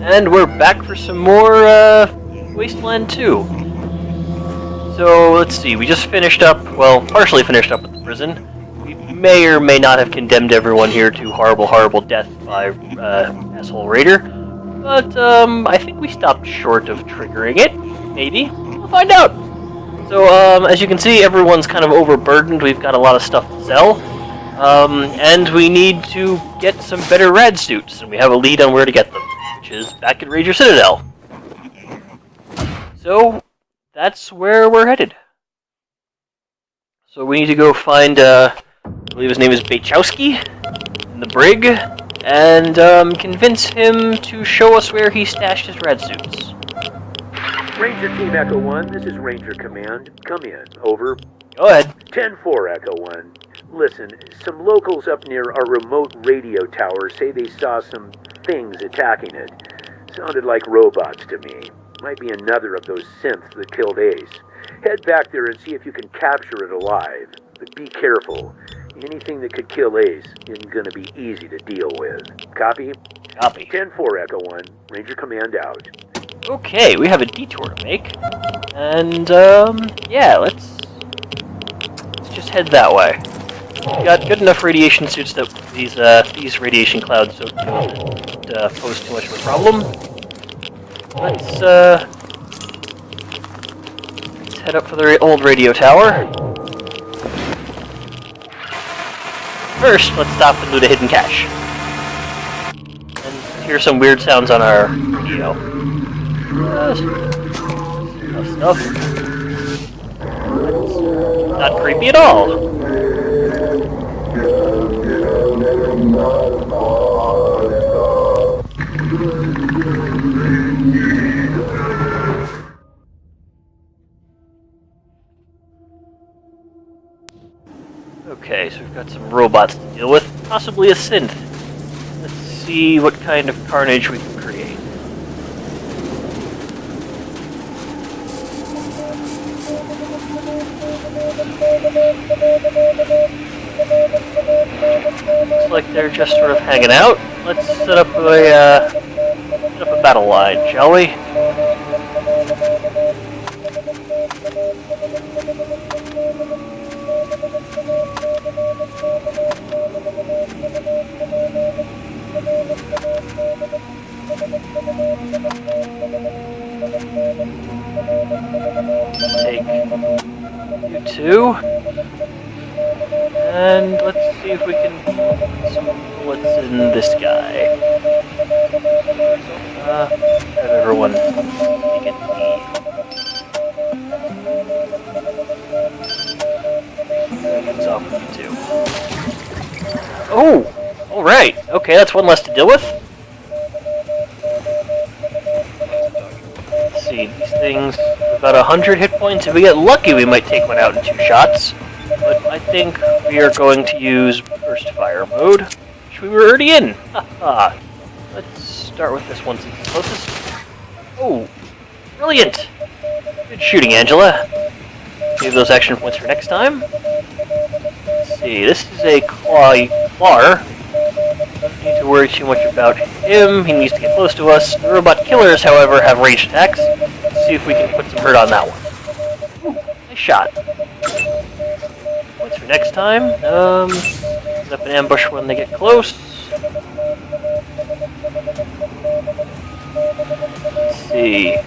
And we're back for some more Wasteland 2. So, let's see, we just finished up, well, partially finished up with the prison. We may or may not have condemned everyone here to horrible, horrible death by asshole raider. But, I think we stopped short of triggering it. Maybe. We'll find out. So, as you can see, everyone's kind of overburdened. We've got a lot of stuff to sell. And we need to get some better Rad Suits, and we have a lead on where to get them, which is back at Ranger Citadel. So, that's where we're headed. So we need to go find, I believe his name is Bachowski, in the brig, and convince him to show us where he stashed his Rad Suits. Ranger Team Echo 1, this is Ranger Command. Come in. Over. Go ahead. 10-4, Echo 1. Listen, some locals up near our remote radio tower say they saw some things attacking it. Sounded like robots to me. Might be another of those synths that killed Ace. Head back there and see if you can capture it alive. But be careful. Anything that could kill Ace isn't going to be easy to deal with. Copy? Copy. 10-4, Echo 1. Ranger Command out. Okay, we have a detour to make. And, yeah, let's just head that way. We've got good enough radiation suits that these radiation clouds don't pose too much of a problem. Let's head up for the old radio tower. First, let's stop and loot a hidden cache. And hear some weird sounds on our radio. Stuff. That's not creepy at all. Okay, so we've got some robots to deal with, possibly a synth. Let's see what kind of carnage we can create. Looks like they're just sort of hanging out. Let's set up a battle line, shall we? Take you two, and let's see if we can put some bullets in this guy. Have everyone take it me. It's off with you two. Oh! Alright, okay, that's one less to deal with. Let's see, these things, about 100 hit points. If we get lucky, we might take one out in 2 shots. But I think we are going to use burst fire mode, which we were already in. Haha. Let's start with this one since it's closest. Oh, brilliant! Good shooting, Angela. Save those action points for next time. Let's see, this is a Clar. Don't need to worry too much about him. He needs to get close to us. The robot killers, however, have ranged attacks. Let's see if we can put some hurt on that one. Ooh, nice shot. Points for next time. Set up an ambush when they get close. Let's see.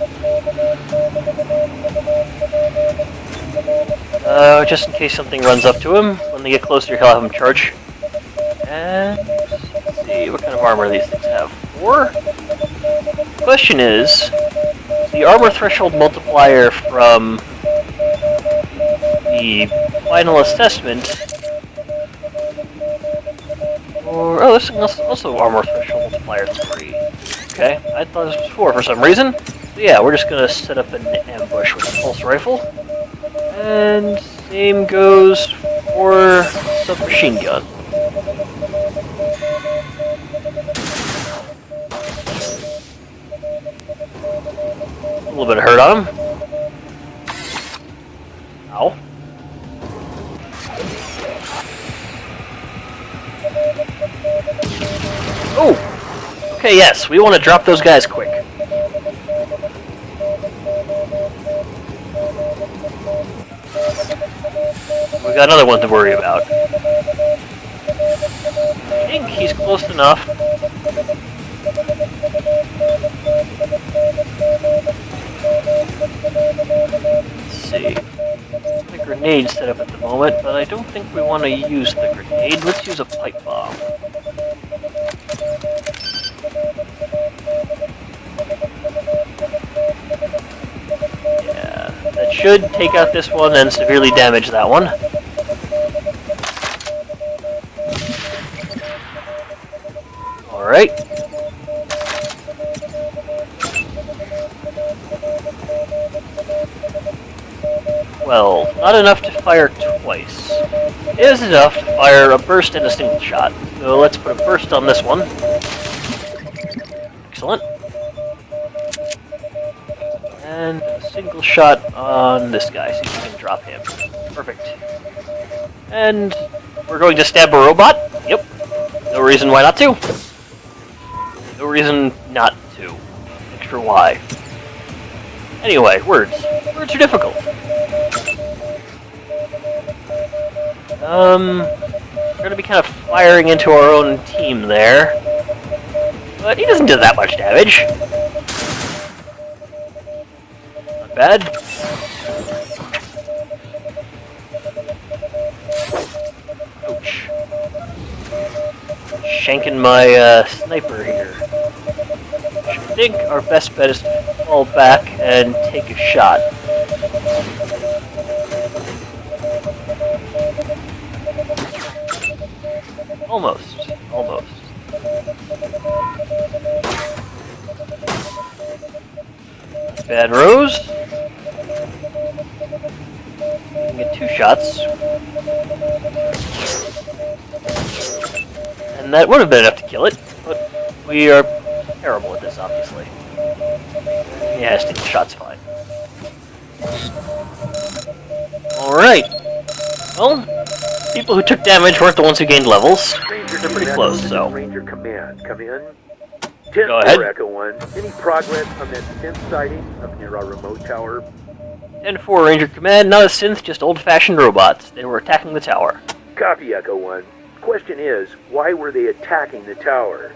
Just in case something runs up to him, when they get closer, he'll have him charge. And let's see, what kind of armor these things have? 4? The question is the armor threshold multiplier from the final assessment, or oh, this is also armor threshold multiplier 3. Okay, I thought this was 4 for some reason. So yeah, we're just gonna set up an ambush with a pulse rifle, and same goes for submachine gun. A little bit of hurt on him. Ow. Oh! Okay, Okay, yes, we want to drop those guys quick. We got another one to worry about. I think he's close enough. Let's see. The grenade set up at the moment, but I don't think we want to use the grenade. Let's use a pipe bomb. Yeah, that should take out this one and severely damage that one. Alright. Well, not enough to fire twice. It is enough to fire a burst and a single shot. So let's put a burst on this one. Excellent. And a single shot on this guy, see if we can drop him. Perfect. And we're going to stab a robot? Yep. No reason why not to. No reason not to. Extra why. Anyway, words. Words are difficult. We're going to be kind of firing into our own team there. But he doesn't do that much damage. Not bad. Ouch. Shanking my sniper here. I think our best bet is to fall back and take a shot. Almost. Almost. Not bad, Rose. We can get 2 shots. And that would have been enough to kill it, but we are terrible at this, obviously. Yeah, stick the shot's fine. Alright. Well, people who took damage weren't the ones who gained levels. They're pretty close, so. Ranger Command, come in. Go ahead. Echo 1. Any progress on that synth sighting up near our remote tower? 10-4 Ranger Command, not a synth, just old-fashioned robots. They were attacking the tower. Copy, Echo 1. Question is, why were they attacking the tower?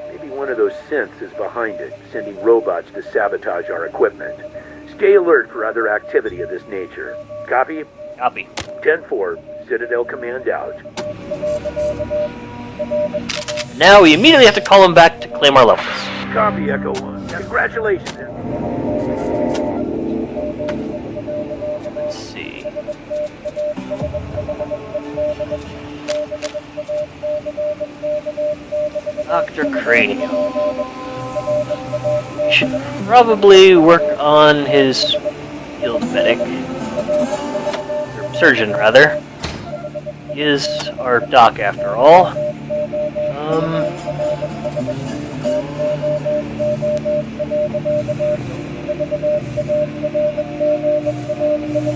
Maybe one of those synths is behind it, sending robots to sabotage our equipment. Stay alert for other activity of this nature. Copy? Copy. 10-4, Citadel Command out. Now we immediately have to call them back to claim our levels. Copy, Echo 1. Congratulations. Let's see. Dr. Cranium. We should probably work on his field medic. Or surgeon, rather. He is our doc, after all.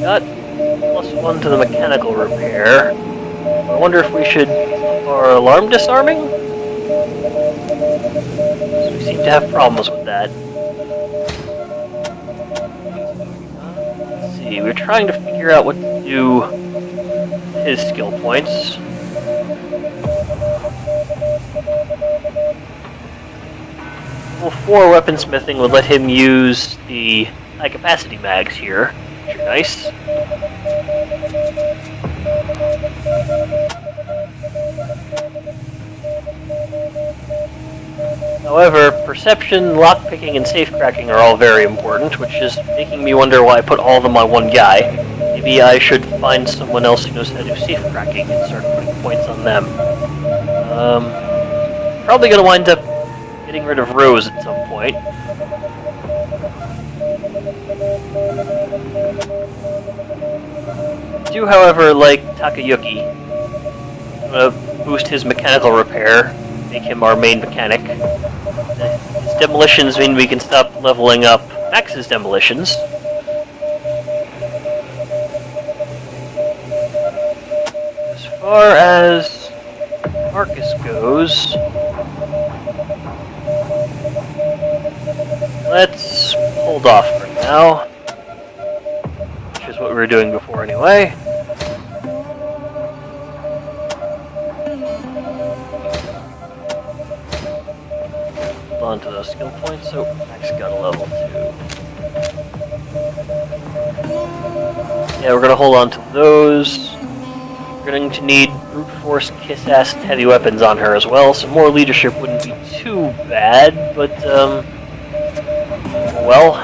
Got +1 to the mechanical repair. I wonder if we should up our alarm disarming? We seem to have problems with that. Let's see, we're trying to figure out what to do with his skill points. Well, 4 weaponsmithing would let him use the high-capacity mags here, which are nice. However, perception, lockpicking, and safecracking are all very important, which is making me wonder why I put all of them on one guy. Maybe I should find someone else who knows how to do safecracking and start putting points on them. Probably gonna wind up getting rid of Rose at some point. I do, however, like Takayuki. I'm gonna boost his mechanical repair, make him our main mechanic. His demolitions mean we can stop leveling up Max's demolitions. As far as Marcus goes, let's hold off for now. Which is what we were doing before anyway. Hold on to those skill points. So Max got a level 2. Yeah, we're gonna hold on to those. We're going to need brute force, kiss-ass, and heavy weapons on her as well. Some more leadership wouldn't be too bad, but well.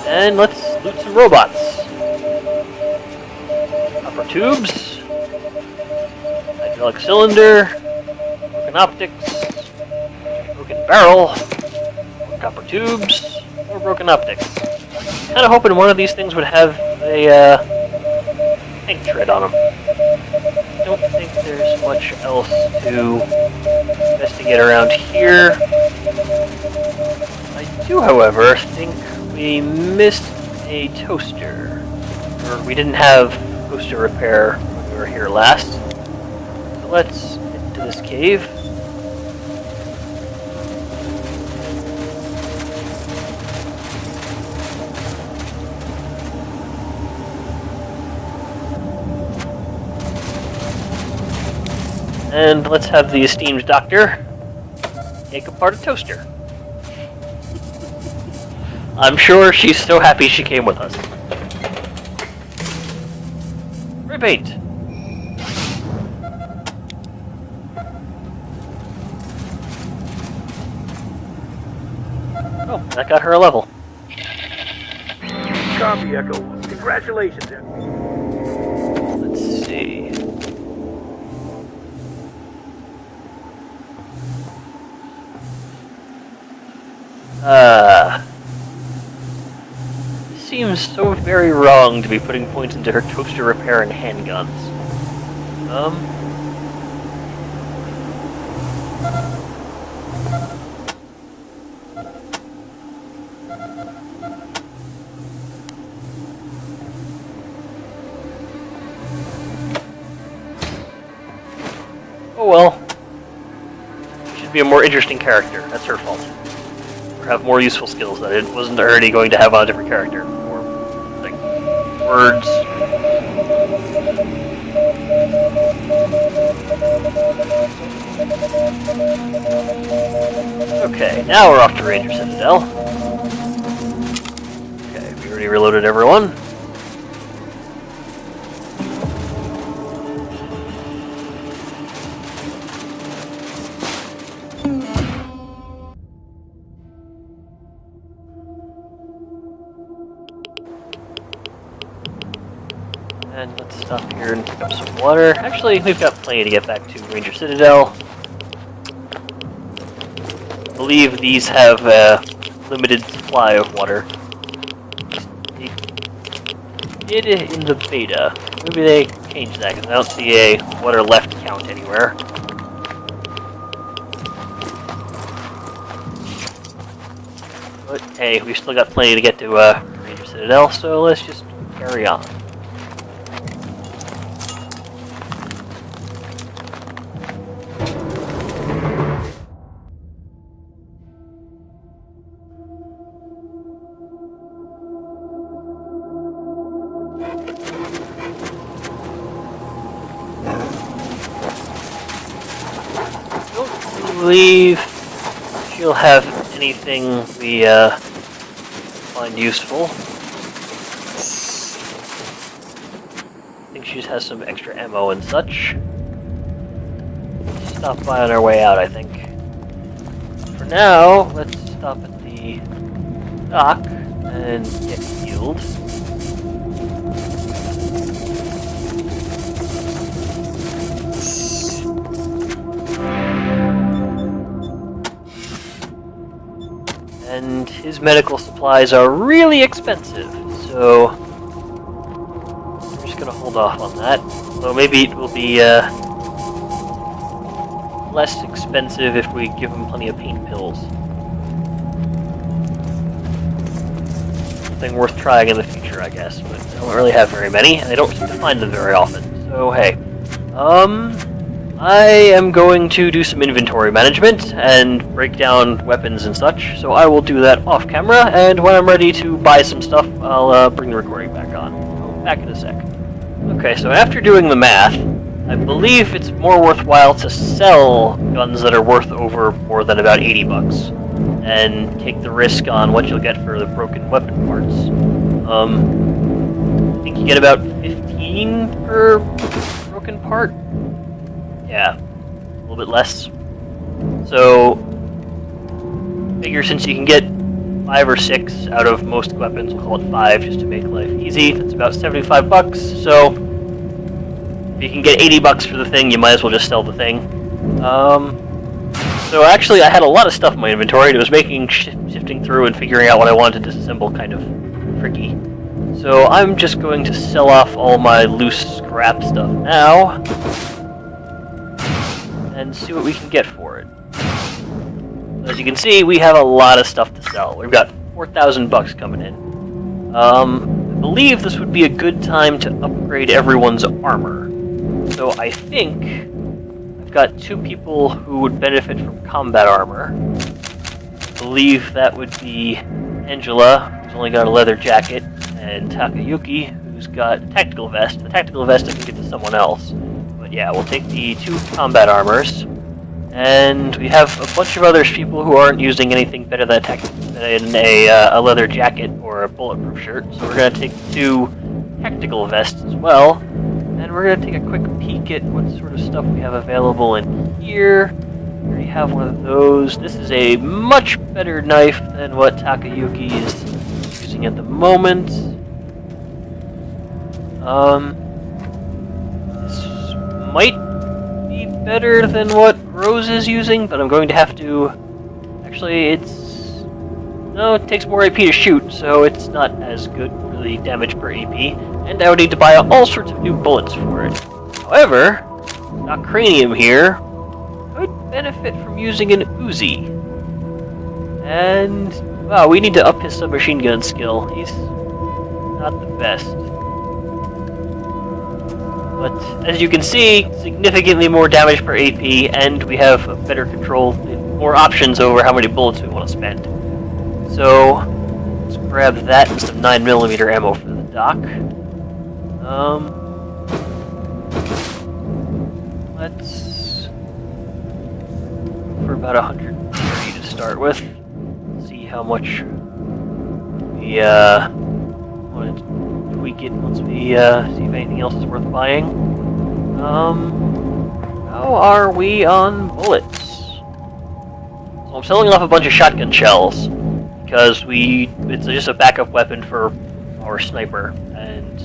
And let's loot some robots. Upper tubes, hydraulic cylinder, broken optics, broken barrel, more copper tubes, more broken optics. Kind of hoping one of these things would have a tank tread on them. I don't think there's much else to investigate around here. I do, however, think we missed a toaster. Or we didn't have toaster repair when we were here last. So let's head into this cave. And let's have the esteemed doctor take apart a toaster. I'm sure she's so happy she came with us. Rebate! Oh, that got her a level. Copy, Echo. Congratulations, Echo. Let's see. Seems so very wrong to be putting points into her toaster repair and handguns. Oh well. Should be a more interesting character. That's her fault. Or have more useful skills that it wasn't already going to have on a different character. Or, like, words. Okay, now we're off to Ranger Citadel. Okay, we already reloaded everyone. And let's stop here and pick up some water. Actually, we've got plenty to get back to Ranger Citadel. I believe these have a limited supply of water. They did in the beta. Maybe they changed that, because I don't see a water left count anywhere. But hey, we've still got plenty to get to Ranger Citadel, so let's just carry on. I believe she'll have anything we find useful. I think she just has some extra ammo and such. Stop by on our way out, I think. For now, let's stop at the dock and get healed. And his medical supplies are really expensive, so we're just gonna hold off on that. Though maybe it will be less expensive if we give him plenty of pain pills. Something worth trying in the future, I guess, but I don't really have very many, and I don't seem to find them very often. So hey, I am going to do some inventory management and break down weapons and such, so I will do that off camera, and when I'm ready to buy some stuff, I'll bring the recording back on. Back in a sec. Okay, so after doing the math, I believe it's more worthwhile to sell guns that are worth over more than about 80 bucks, and take the risk on what you'll get for the broken weapon parts. I think you get about 15 per broken part? Yeah, a little bit less. So, figure since you can get 5 or 6 out of most weapons, we'll call it 5 just to make life easy, that's about 75 bucks, so if you can get 80 bucks for the thing, you might as well just sell the thing. So actually I had a lot of stuff in my inventory, and it was making shifting through and figuring out what I wanted to disassemble kind of tricky. So I'm just going to sell off all my loose scrap stuff now, and see what we can get for it. As you can see, we have a lot of stuff to sell. We've got 4,000 bucks coming in. I believe this would be a good time to upgrade everyone's armor. So I think I've got 2 people who would benefit from combat armor. I believe that would be Angela, who's only got a leather jacket, and Takayuki, who's got a tactical vest. The tactical vest I can get to someone else. But yeah, we'll take the 2 combat armors. And we have a bunch of other people who aren't using anything better than a leather jacket or a bulletproof shirt. So we're going to take 2 tactical vests as well. And we're going to take a quick peek at what sort of stuff we have available in here. We already have one of those. This is a much better knife than what Takayuki is using at the moment. This might be better than what Rose is using, but I'm going to have to... Actually, no, it takes more AP to shoot, so it's not as good for the damage per AP, and I would need to buy all sorts of new bullets for it. However, Doc Cranium here could benefit from using an Uzi. And, wow, we need to up his submachine gun skill. He's not the best. But as you can see, significantly more damage per AP, and we have a better control, more options over how many bullets we want to spend. So, let's grab that and some 9mm ammo for the doc. Let's for about 130 to start with. See how much we want to tweak it once we see if anything else is worth buying. How are we on bullets? So I'm selling off a bunch of shotgun shells because it's just a backup weapon for our sniper, and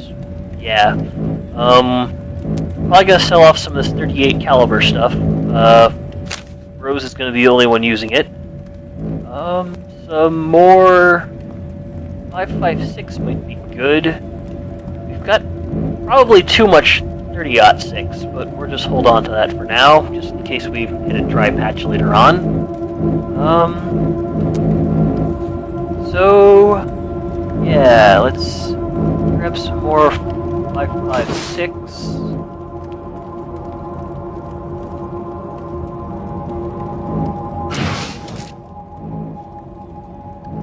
yeah, probably gonna sell off some of this 38 caliber stuff. Rose is gonna be the only one using it. Some more 5.56 might be good. We've got probably too much 30-06, but we'll just hold on to that for now, just in case we hit a dry patch later on. So yeah, let's grab some more 5.56.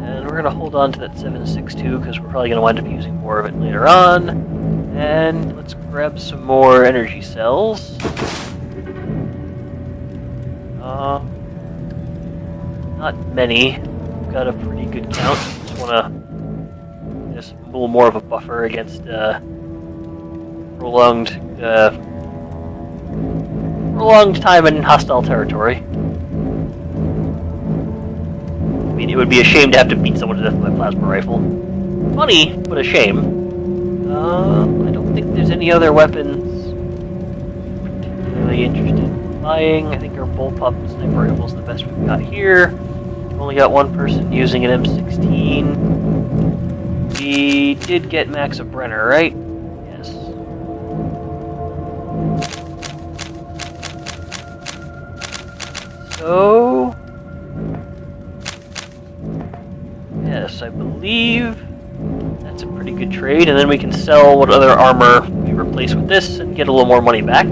And we're gonna hold on to that 7.62 because we're probably gonna wind up using more of it later on. And let's grab some more energy cells. Not many. We've got a pretty good count. Just wanna just a little more of a buffer against prolonged time in hostile territory. I mean, it would be a shame to have to beat someone to death with a plasma rifle. Funny, but a shame. I don't think there's any other weapons particularly interested in buying. I think our bullpup sniper rifle is the best we've got here. We've only got one person using an M16. We did get Max a Brenner, right? Yes. So... yes, I believe that's a pretty good trade, and then we can sell what other armor we replace with this and get a little more money back.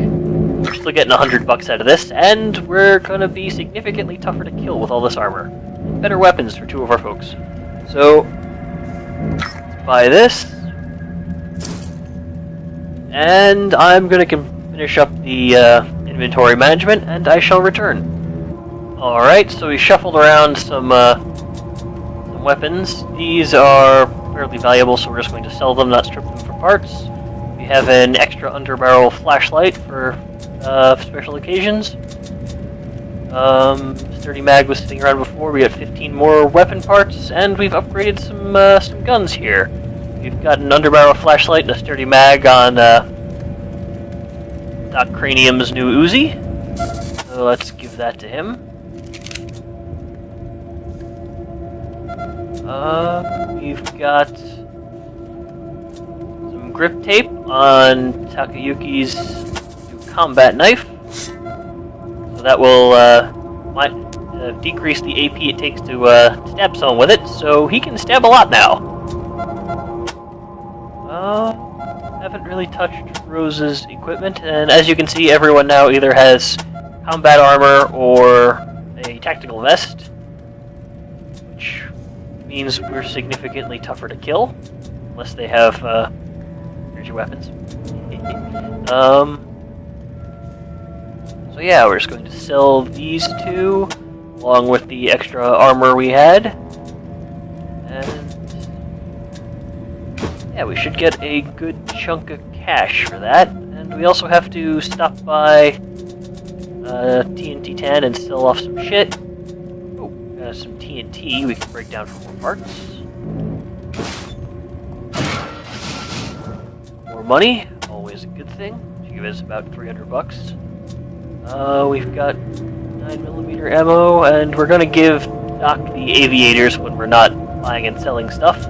still getting $100 out of this, and we're gonna be significantly tougher to kill with all this armor. Better weapons for 2 of our folks. So, let's buy this. And I'm gonna finish up the inventory management, and I shall return. Alright, so we shuffled around some weapons. These are fairly valuable, so we're just going to sell them, not strip them for parts. We have an extra underbarrel flashlight for special occasions. Sturdy mag was sitting around before. We got 15 more weapon parts, and we've upgraded some guns here. We've got an underbarrel flashlight and a sturdy mag on Doc Cranium's new Uzi. So let's give that to him. We've got some grip tape on Takayuki's new combat knife. So that will decrease the AP it takes to stab someone with it, so he can stab a lot now. Haven't really touched Rose's equipment, and as you can see, everyone now either has combat armor or a tactical vest, which means we're significantly tougher to kill, unless they have energy weapons. So yeah, we're just going to sell these 2, along with the extra armor we had, and yeah, we should get a good chunk of cash for that. And we also have to stop by TNT 10 and sell off some shit. Oh, some TNT we can break down for more parts. More money, always a good thing. Should give us about $300. We've got 9mm ammo, and we're gonna give Doc the aviators when we're not buying and selling stuff.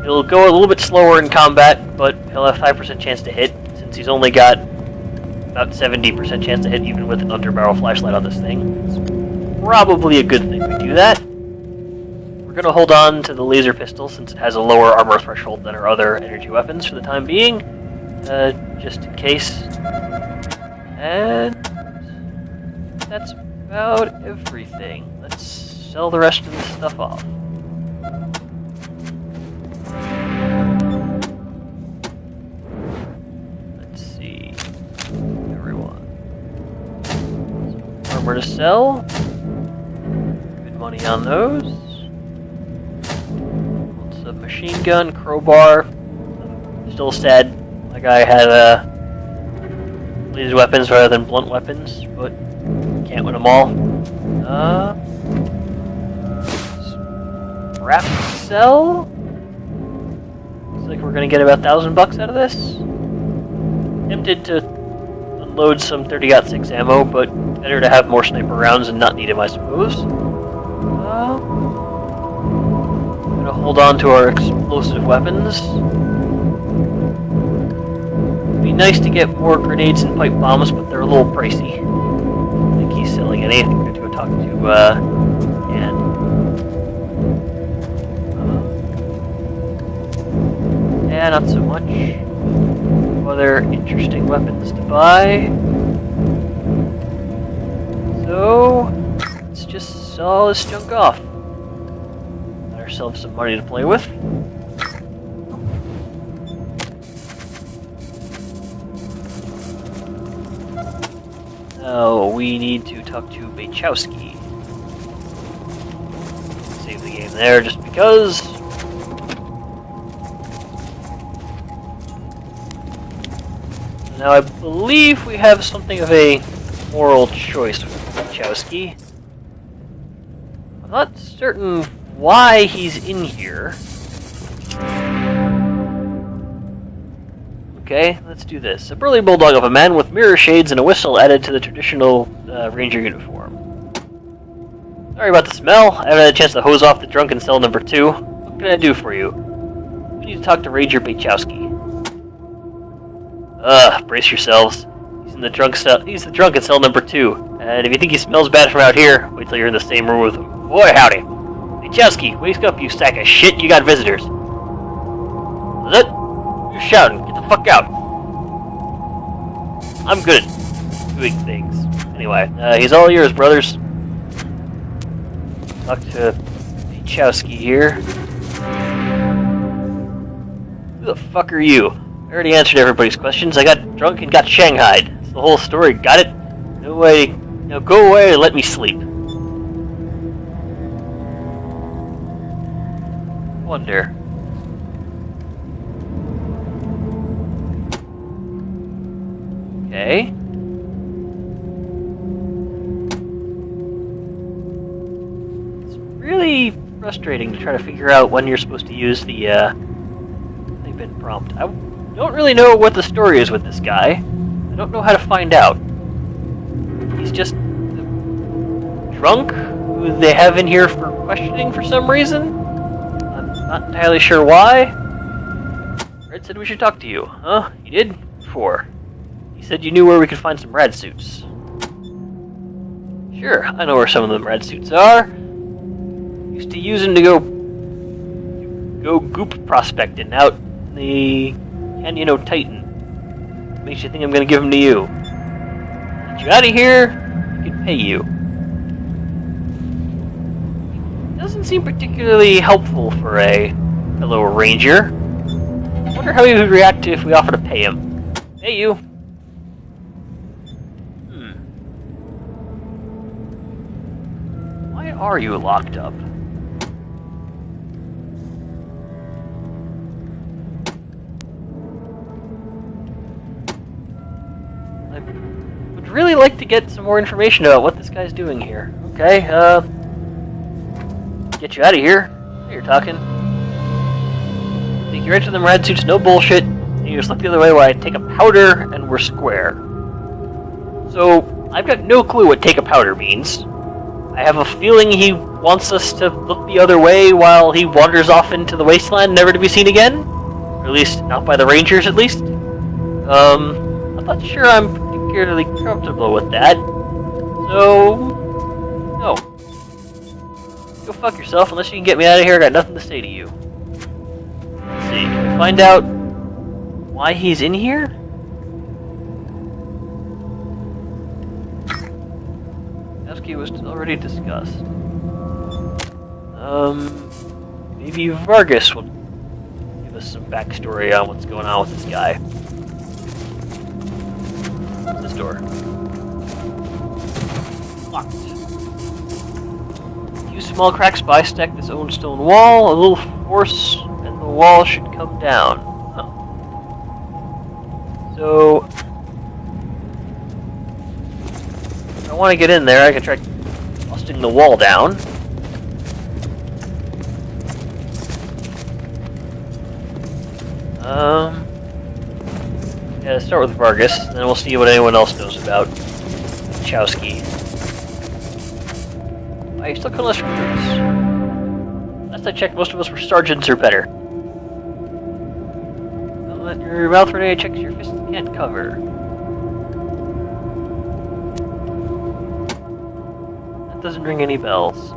He'll go a little bit slower in combat, but he'll have 5% chance to hit, since he's only got about 70% chance to hit even with an underbarrel flashlight on this thing. It's probably a good thing we do that. We're going to hold on to the laser pistol, since it has a lower armor threshold than our other energy weapons for the time being, just in case. And that's about everything. Let's sell the rest of this stuff off. Armor to sell. Good money on those. Submachine gun, crowbar. I'm still sad my guy had laser weapons rather than blunt weapons, but can't win them all. Scrap to sell. Looks like we're gonna get about $1,000 out of this. Tempted to unload some 30-06 ammo, but better to have more sniper rounds and not need them, I suppose. I'm gonna hold on to our explosive weapons. It'd be nice to get more grenades and pipe bombs, but they're a little pricey. I think he's selling any. I think we're going to go talk to Ann. Yeah, not so much. Other interesting weapons to buy. So, let's just sell all this junk off. Got ourselves some money to play with. Now, we need to talk to Bachowski. Save the game there just because. Now, I believe we have something of a moral choice with Bachowski. I'm not certain why he's in here. Okay, let's do this. A burly bulldog of a man with mirror shades and a whistle added to the traditional ranger uniform. Sorry about the smell. I haven't had a chance to hose off the drunk in cell number 2. What can I do for you? We need to talk to Ranger Bachowski. Brace yourselves. He's the drunk in cell number 2. And if you think he smells bad from out here, wait till you're in the same room with him. Boy, howdy. Bachowski, wake up, you sack of shit. You got visitors. Is it? You're shouting. Get the fuck out. I'm good at doing things. Anyway, he's all yours, brothers. Talk to Wachowski here. Who the fuck are you? I already answered everybody's questions. I got drunk and got shanghaied. That's the whole story. Got it? No way. Now go away and let me sleep. Wonder. Okay. It's really frustrating to try to figure out when you're supposed to use the bin prompt. I don't really know what the story is with this guy. I don't know how to find out. He's just drunk, who they have in here for questioning for some reason. I'm not entirely sure why. Red said we should talk to you. Huh? You did? Before. He said you knew where we could find some Rad Suits. Sure, I know where some of them Rad Suits are. Used to use them to go goop prospecting out in the Canyon of Titan. Makes you think I'm gonna give them to you. Get you out of here, I can pay you. Doesn't seem particularly helpful for a fellow ranger. I wonder how he would react if we offer to pay him. Pay you. Why are you locked up? I would really like to get some more information about what this guy's doing here. Okay, get you out of here. Now you're talking. Think you're into them Rad Suits, no bullshit. And you just look the other way while I take a powder and we're square. So, I've got no clue what take a powder means. I have a feeling he wants us to look the other way while he wanders off into the Wasteland, never to be seen again? Or at least, not by the Rangers, at least? I'm not sure I'm particularly comfortable with that. So... no. Go fuck yourself, unless you can get me out of here, I got nothing to say to you. Let's see, can we find out why he's in here? Was already discussed. Maybe Vargas will give us some backstory on what's going on with this guy. What's this door? Locked. A few small cracks bisect this own stone wall. A little force and the wall should come down. Huh. So... if I want to get in there, I can try busting the wall down. Yeah, start with Vargas, and then we'll see what anyone else knows about Wachowski. Why are you still calling us recruits? Last I checked, most of us were sergeants or better. Don't let your mouth run any checks your fists can't cover. Doesn't ring any bells.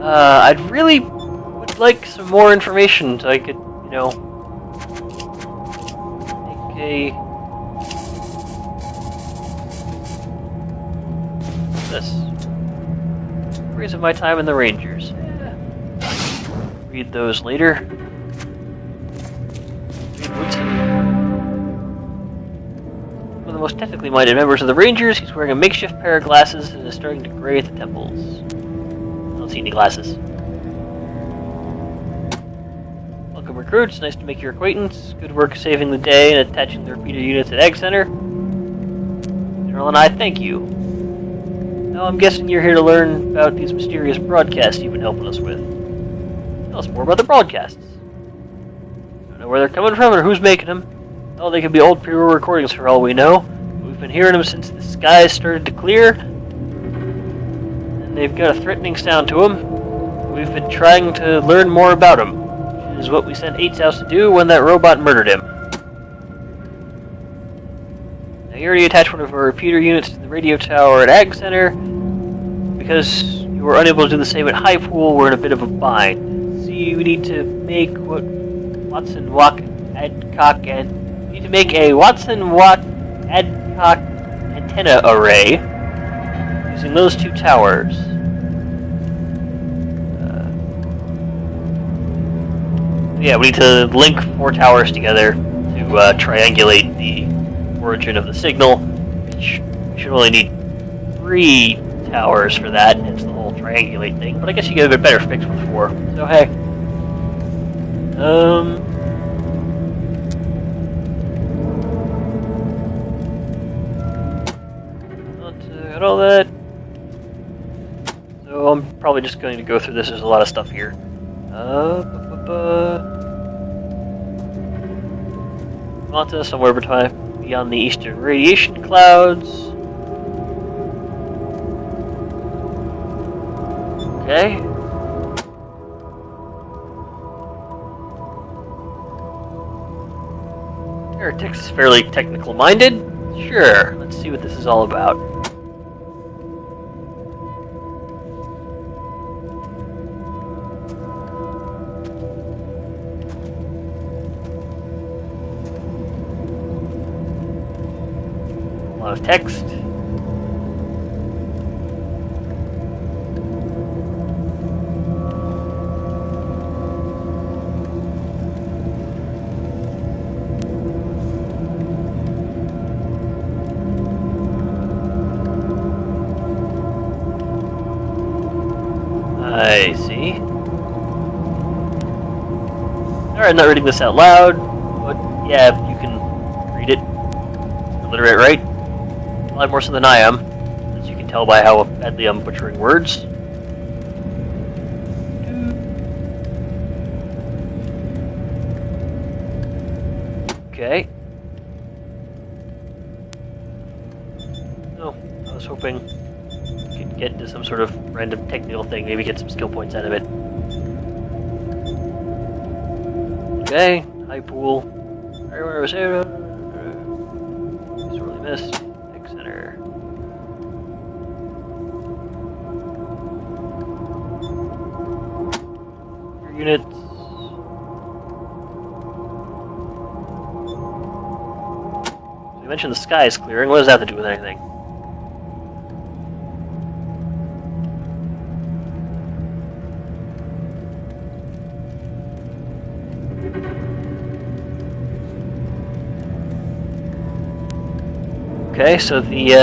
I'd really would like some more information so I could, you know, make a... what's this? Stories of my time in the Rangers. Read those later. Read Woodson. One of the most technically minded members of the Rangers, he's wearing a makeshift pair of glasses and is starting to gray at the temples. I don't see any glasses. Welcome recruits, nice to make your acquaintance. Good work saving the day and attaching the repeater units at Egg Center. General and I thank you. Now I'm guessing you're here to learn about these mysterious broadcasts you've been helping us with. Tell us more about the broadcasts. Don't know where they're coming from or who's making them. Oh, they could be old pre-war recordings for all we know. We've been hearing them since the skies started to clear. And they've got a threatening sound to them. We've been trying to learn more about them. Which is what we sent Eight's house to do when that robot murdered him. Now, you already attached one of our repeater units to the radio tower at Ag Center. Because you were unable to do the same at High Pool, we're in a bit of a bind. See, we need to make what Watson, Wack, Adcock, and... we need to make a Watson, Watt, Adcock, antenna array using those two towers. Yeah, we need to link 4 towers together to triangulate the origin of the signal. Which we should only need 3 towers for that. It's the whole triangulate thing, but I guess you get a bit better fix with 4. So hey, got all that. So I'm probably just going to go through this. There's a lot of stuff here. Damonta, somewhere beyond the eastern radiation clouds. Okay. Heretics is fairly technical minded. Sure, let's see what this is all about. A lot of text. I see. Alright, I'm not reading this out loud, but yeah, you can read it. Illiterate, right? A lot more so than I am, as you can tell by how badly I'm butchering words. Okay. Oh, I was hoping we could get into some sort of random technical thing, maybe get some skill points out of it. Okay, high pool. Where was it? Sorely missed. Big center. Your units. So you mentioned the sky is clearing. What does that have to do with anything? Okay, so the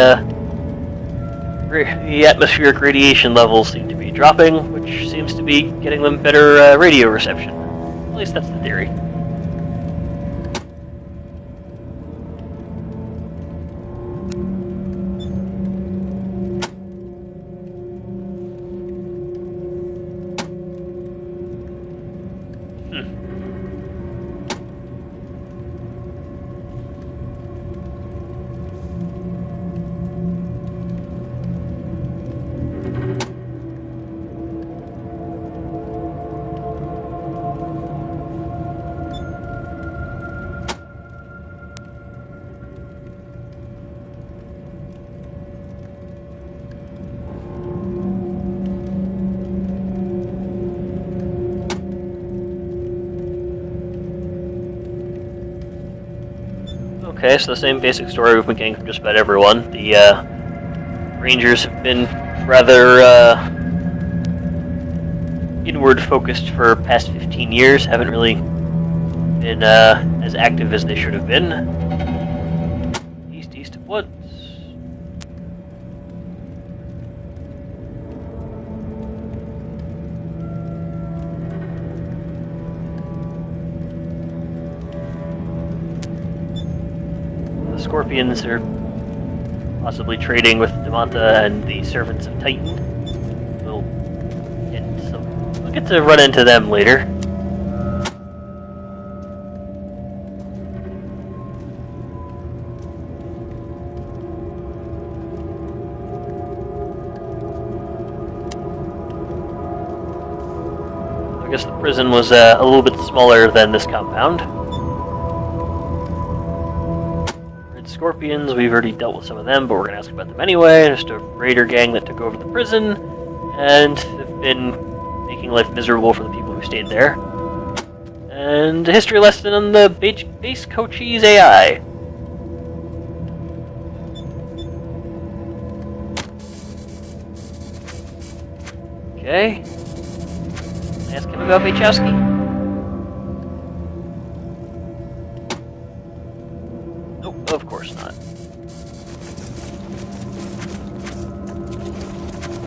atmospheric radiation levels seem to be dropping, which seems to be getting them better radio reception. At least that's the theory. Okay, so the same basic story we've been getting from just about everyone. The Rangers have been rather inward-focused for past 15 years, haven't really been as active as they should have been. East of woods. Scorpions are possibly trading with Damonta and the Servants of Titan. We'll get to run into them later. I guess the prison was a little bit smaller than this compound. Scorpions, we've already dealt with some of them, but we're going to ask about them anyway. Just a raider gang that took over the prison, and have been making life miserable for the people who stayed there. And a history lesson on the base coachee's AI. Okay. Ask him about Wachowski. Nope, of course not.